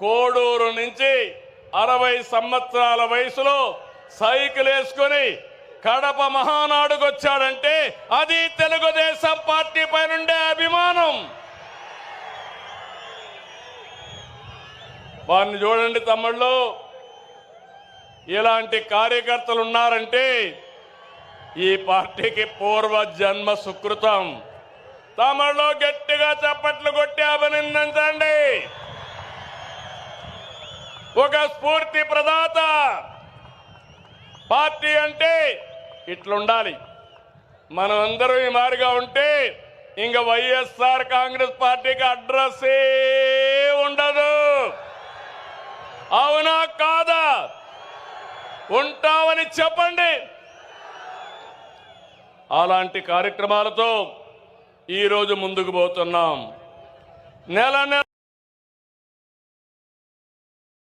కోడూరు నుంచి 60 సంవత్సరాల వయసులో సైకిల్ వేసుకొని కడప మహానాడుకు వచ్చాడంటే అది తెలుగుదేశం పార్టీ పైనుండే అభిమానం. వారిని చూడండి తమ్ముళ్ళు, ఇలాంటి కార్యకర్తలు ఉన్నారంటే ఈ పార్టీకి పూర్వ జన్మ సుకృతం. తమలో గట్టిగా చప్పట్లు కొట్టి అభినందించండి. ఒక స్ఫూర్తి ప్రదాత. పార్టీ అంటే ఇట్లుండాలి. మనం అందరూ ఈ మారిగా ఉంటే ఇంక వైఎస్ఆర్ కాంగ్రెస్ పార్టీకి అడ్రస్సే ఉండదు. అవునా కాదా? ఉంటామని చెప్పండి. అలాంటి కార్యక్రమాలతో ఈరోజు ముందుకు పోతున్నాం. నెల